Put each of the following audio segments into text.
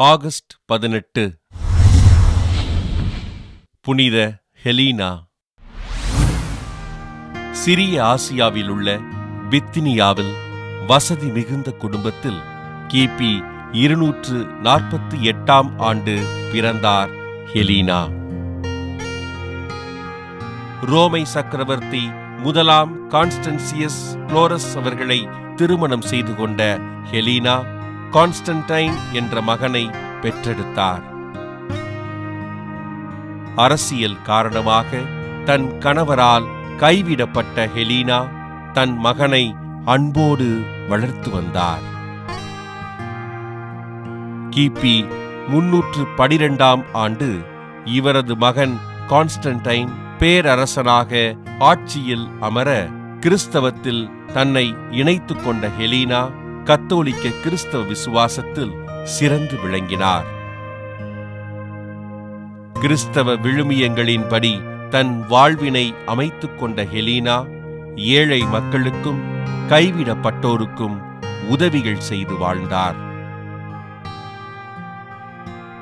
August 18. புனித ஹெலீனா. சிறிய ஆசியாவில் உள்ள பித்தினியாவில் வசதி மிகுந்த குடும்பத்தில் கிபி 248ஆம் ஆண்டு பிறந்தார் ஹெலீனா. ரோமை சக்கரவர்த்தி முதலாம் கான்ஸ்டன்சியஸ் குளோரஸ் அவர்களை திருமணம் செய்து கொண்ட ஹெலீனா கான்ஸ்டன்டைன் என்ற மகனை பெற்றெடுத்தார். அரசியல் காரணமாக தன் கணவரால் கைவிடப்பட்ட ஹெலீனா தன் மகனை அன்போடு வளர்த்து வந்தார். கிபி 312ஆம் ஆண்டு இவரது மகன் கான்ஸ்டன்டைன் பேரரசனாக ஆட்சியில் அமர கிறிஸ்தவத்தில் தன்னை இணைத்துக் கொண்ட ஹெலீனா கத்தோலிக்க கிறிஸ்தவ விசுவாசத்தில் சிறந்து விளங்கினார். கிறிஸ்தவ விழுமியங்களின்படி தன் வாழ்வினை அமைத்துக் கொண்ட ஹெலீனா ஏழை மக்களுக்கும் கைவிடப்பட்டோருக்கும் உதவிகள் செய்து வாழ்ந்தார்.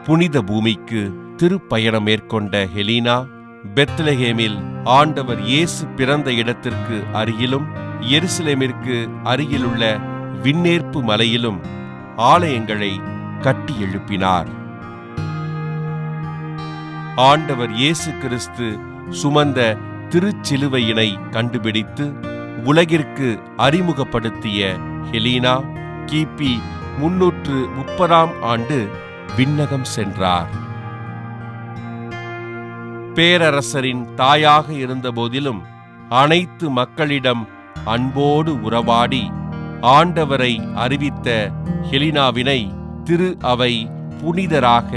புனித பூமிக்கு திருப்பயணம் மேற்கொண்ட ஹெலீனா பெத்லஹேமில் ஆண்டவர் இயேசு பிறந்த இடத்திற்கு அருகிலும் எருசலேமிற்கு அருகிலுள்ள விண்ணேற்பு மலையிலும் ஆலயங்களை கட்டி எழுப்பினார். ஆண்டவர் இயேசு கிறிஸ்து சுமந்த திருச்சிலுவையினை கண்டுபிடித்து உலகிற்கு அறிமுகப்படுத்திய ஹெலீனா கிபி 330ஆம் ஆண்டு விண்ணகம் சென்றார். பேரரசரின் தாயாக இருந்தபோதிலும் அனைத்து மக்களிடம் அன்போடு உறவாடி ஆண்டவரை அறிவித்த ஹெலீனாவினை திரு அவை புனிதராக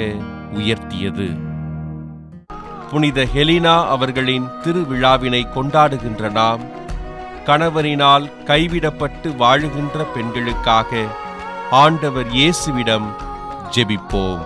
உயர்த்தியது. புனித ஹெலீனா அவர்களின் திருவிழாவினை கொண்டாடுகின்ற நாம் கணவரினால் கைவிடப்பட்டு வாழுகின்ற பெண்களுக்காக ஆண்டவர் இயேசுவிடம் ஜெபிப்போம்.